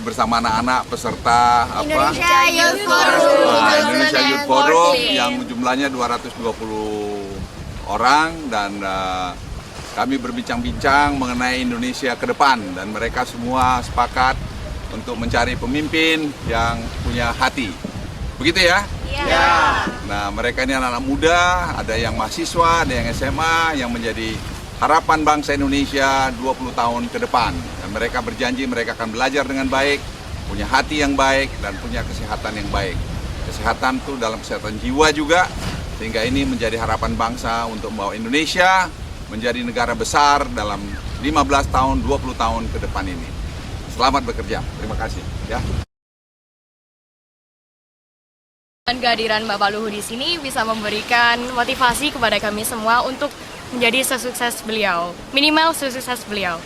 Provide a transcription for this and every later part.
bersama anak-anak peserta Indonesia Youth Forum. Indonesia Youth Forum yang jumlahnya 220 orang dan kami berbincang-bincang mengenai Indonesia ke depan dan mereka semua sepakat untuk mencari pemimpin yang punya hati. Begitu ya? Iya. Nah, mereka ini anak-anak muda, ada yang mahasiswa, ada yang SMA yang menjadi harapan bangsa Indonesia 20 tahun ke depan. Dan mereka berjanji mereka akan belajar dengan baik, punya hati yang baik dan punya kesehatan yang baik. Kesehatan itu dalam kesehatan jiwa juga, sehingga ini menjadi harapan bangsa untuk membawa Indonesia menjadi negara besar dalam 15 tahun, 20 tahun ke depan ini. Selamat bekerja. Terima kasih. Ya. Dan kehadiran Bapak Luhut di sini bisa memberikan motivasi kepada kami semua untuk menjadi sesukses beliau, minimal sesukses beliau.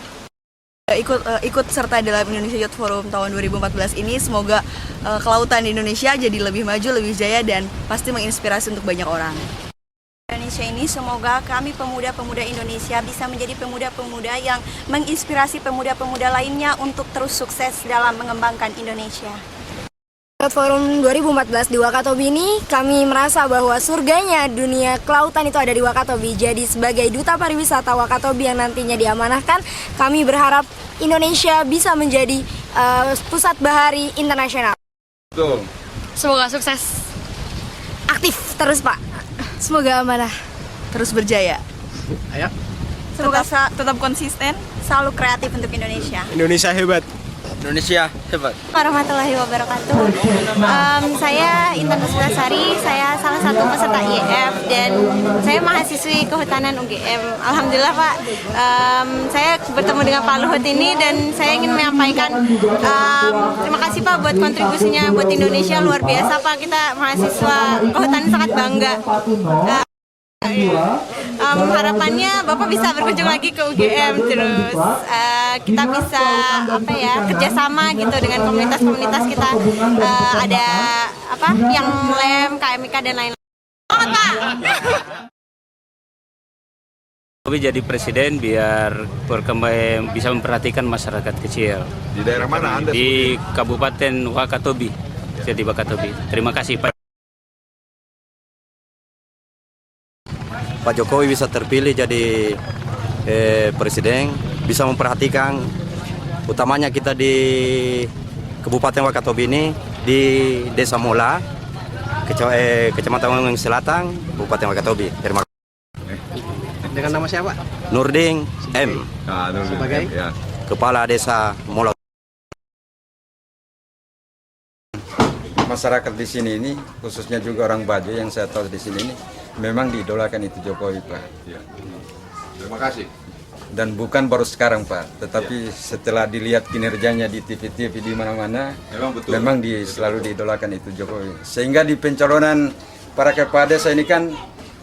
Ikut serta dalam Indonesia Youth Forum tahun 2014 ini, semoga kelautan di Indonesia jadi lebih maju, lebih jaya, dan pasti menginspirasi untuk banyak orang. Indonesia ini semoga kami pemuda-pemuda Indonesia bisa menjadi pemuda-pemuda yang menginspirasi pemuda-pemuda lainnya untuk terus sukses dalam mengembangkan Indonesia. Youth Forum 2014 di Wakatobi ini kami merasa bahwa surganya dunia kelautan itu ada di Wakatobi. Jadi sebagai duta pariwisata Wakatobi yang nantinya diamanahkan, kami berharap Indonesia bisa menjadi pusat bahari internasional. Betul. Semoga sukses. Aktif terus Pak. Semoga amanah. Terus berjaya. Ayo. Semoga tetap konsisten, selalu kreatif untuk Indonesia. Indonesia hebat. Indonesia hebat. Warahmatullahi wabarakatuh. Saya Intan Pusbasari, saya salah satu peserta IEF dan saya mahasiswi kehutanan UGM. Alhamdulillah Pak, saya bertemu dengan Pak Luhut ini dan saya ingin menyampaikan terima kasih Pak buat kontribusinya buat Indonesia, luar biasa Pak. Kita mahasiswa kehutanan sangat bangga. Harapannya Bapak bisa berkunjung lagi ke UGM, terus kita bisa kerjasama gitu dengan komunitas-komunitas kita, ada yang LEM, KMIK dan lain-lain. Tapi jadi presiden biar bisa memperhatikan masyarakat kecil. Di daerah mana Anda? Di Kabupaten Wakatobi, jadi Wakatobi. Terima kasih Pak. Pak Jokowi bisa terpilih jadi presiden, bisa memperhatikan utamanya kita di Kabupaten Wakatobi ini, di Desa Mola, Kecamatan Wangeng Selatan, Kabupaten Wakatobi. Terima kasih. Dengan nama siapa? Nurdin M. Sebagai Kepala Desa Mola. Masyarakat di sini ini, khususnya juga orang Bajo yang saya tahu di sini ini, memang diidolakan itu Jokowi Pak. Ya. Terima kasih. Dan bukan baru sekarang Pak, tetapi setelah dilihat kinerjanya di TV-TV di mana-mana, memang selalu diidolakan itu Jokowi. Sehingga di pencalonan para kepala desa ini kan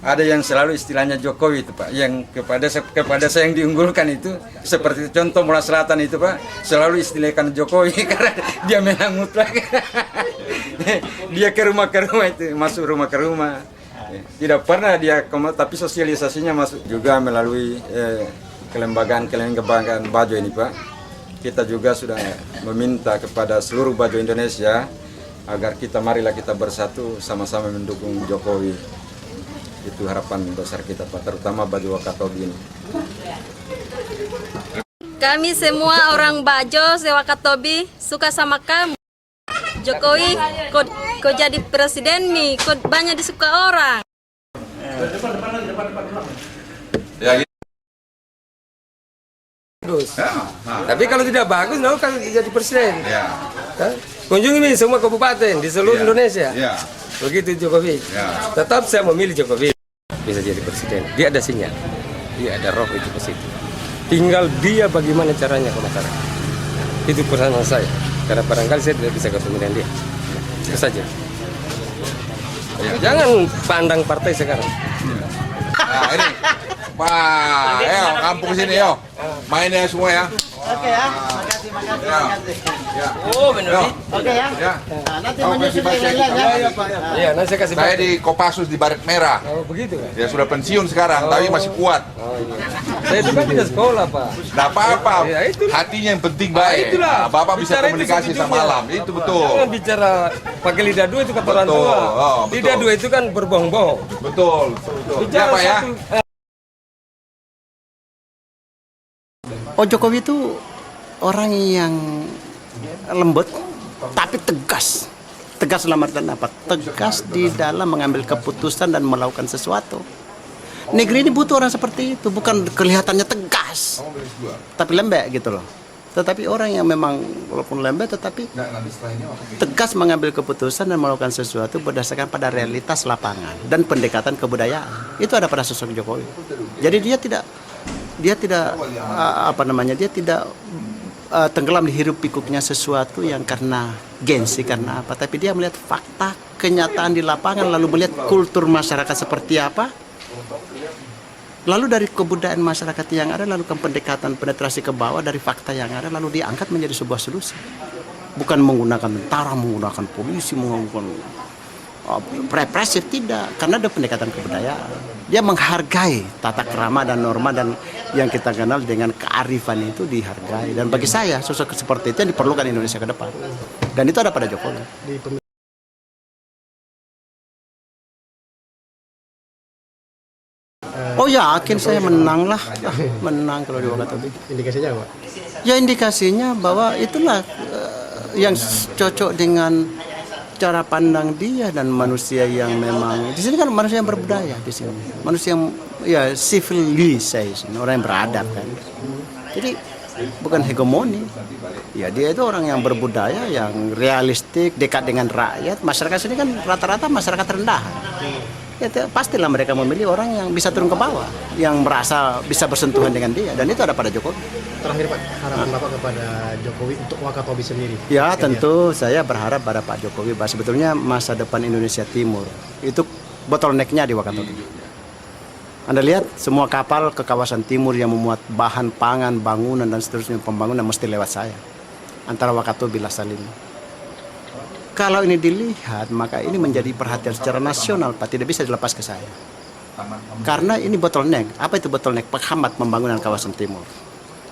ada yang selalu istilahnya Jokowi itu Pak, yang kepada saya yang diunggulkan itu, seperti contoh Mola Selatan itu Pak, selalu istilahkan Jokowi karena dia menang mutlak. Dia ke rumah itu, masuk rumah ke rumah. Tidak pernah dia, tapi sosialisasinya masuk juga melalui kelembagaan Bajo ini Pak. Kita juga sudah meminta kepada seluruh Bajo Indonesia agar marilah kita bersatu sama-sama mendukung Jokowi. Itu harapan besar kita Pak, terutama Bajo Wakatobi ini. Kami semua orang Bajo Wakatobi suka sama kamu. Jokowi, kau jadi presiden nih, kau banyak disuka orang. Ya, gitu. bagus. Tapi kalau tidak bagus, no kan jadi presiden. Ya. Kunjungi nih semua kabupaten di seluruh Indonesia. Ya. Begitu Jokowi. Ya. Tetap saya memilih Jokowi. Bisa jadi presiden. Dia ada sinyal. Dia ada roh itu ke situ. Tinggal dia bagaimana caranya ke masyarakat. Itu pesan saya. Karena barangkali saya tidak bisa ketemu dengan dia. Itu saja. Ya, jangan pandang partai sekarang. Nah ini, Pak, ayo kampung sini yo, mainnya semua ya. Oke ya, makasih. Oh benar. Oke ya. Nanti menyusul yang lain ya. Iya, nanti saya kasih. Saya di Kopassus di Baret Merah. Oh begitu kan? Ya sudah pensiun sekarang, tapi masih kuat. Oh iya. Saya juga tidak sekolah Pak. Tidak apa-apa, Ya, itulah. hatinya yang penting baik. Itulah. Nah, Bapak bisa Bicara itu komunikasi sama sejujurnya. alam, itu betul. Jangan bicara pakai lidah dua itu kata orang Betul. tua. Oh, betul. Lidah dua itu kan berbohong-bohong. Betul, betul. Ya Bicara Pak ya. satu. Oh, Jokowi itu orang yang lembut tapi tegas. Tegas dalam artian apa? Tegas di dalam mengambil keputusan dan melakukan sesuatu. Negeri ini butuh orang seperti itu, bukan kelihatannya tegas, tapi lembek gitu loh. Tetapi orang yang memang walaupun lembek tetapi tegas mengambil keputusan dan melakukan sesuatu berdasarkan pada realitas lapangan dan pendekatan kebudayaan. Itu ada pada sosok Jokowi. Jadi dia tidak tenggelam di hiruk pikuknya sesuatu yang karena gengsi, karena apa, tapi dia melihat fakta kenyataan di lapangan, lalu melihat kultur masyarakat seperti apa, lalu dari kebudayaan masyarakat yang ada, lalu ke pendekatan penetrasi ke bawah dari fakta yang ada, lalu diangkat menjadi sebuah solusi, bukan menggunakan tentara, menggunakan polisi, menggunakan represif, tidak, karena ada pendekatan kebudayaan. Dia menghargai tata krama dan norma dan yang kita kenal dengan kearifan itu dihargai. Dan bagi saya sosok seperti itu yang diperlukan Indonesia ke depan. Dan itu ada pada Jokowi. Oh yakin saya menang lah, menang kalau di Wakatobi. Indikasinya apa? Ya indikasinya bahwa itulah yang cocok dengan cara pandang dia dan manusia yang memang di sini kan manusia yang berbudaya di sini, manusia yang ya civilization, orang yang beradab kan. Jadi bukan hegemoni. Ya dia itu orang yang berbudaya, yang realistik, dekat dengan rakyat. Masyarakat sini kan rata-rata masyarakat rendah. Ya pastilah mereka memilih orang yang bisa turun ke bawah, yang merasa bisa bersentuhan dengan dia, dan itu ada pada Jokowi. Terakhir Pak, harapan Bapak kepada Jokowi untuk Wakatobi sendiri. Ya tentu saya berharap pada Pak Jokowi bahwa sebetulnya masa depan Indonesia Timur itu bottleneck-nya di Wakatobi. Anda lihat semua kapal ke kawasan timur yang memuat bahan pangan, bangunan dan seterusnya pembangunan mesti lewat saya. Antara Wakatobi Lasalin. Kalau ini dilihat maka ini menjadi perhatian secara nasional Pak, tidak bisa dilepas ke saya. Karena ini bottleneck. Apa itu bottleneck? Penghambat pembangunan kawasan timur.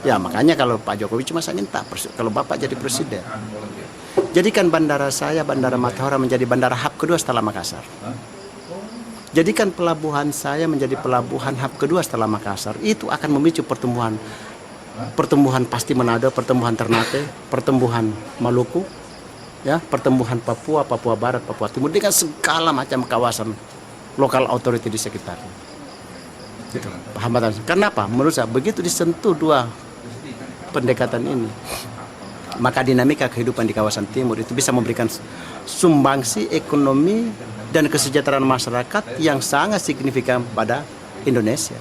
Ya makanya kalau Pak Jokowi cuma saya minta kalau Bapak jadi presiden, jadikan bandara saya, Bandara Matahora menjadi bandara hub kedua setelah Makassar. Jadikan pelabuhan saya menjadi pelabuhan hub kedua setelah Makassar. Itu akan memicu pertumbuhan pasti Manado, pertumbuhan Ternate, pertumbuhan Maluku, ya, pertumbuhan Papua, Papua Barat, Papua Timur dengan segala macam kawasan lokal authority di sekitarnya. Gitu. Hambatan. Kenapa? Menurut saya begitu disentuh dua pendekatan ini, maka dinamika kehidupan di kawasan timur itu bisa memberikan sumbangsi ekonomi dan kesejahteraan masyarakat yang sangat signifikan pada Indonesia.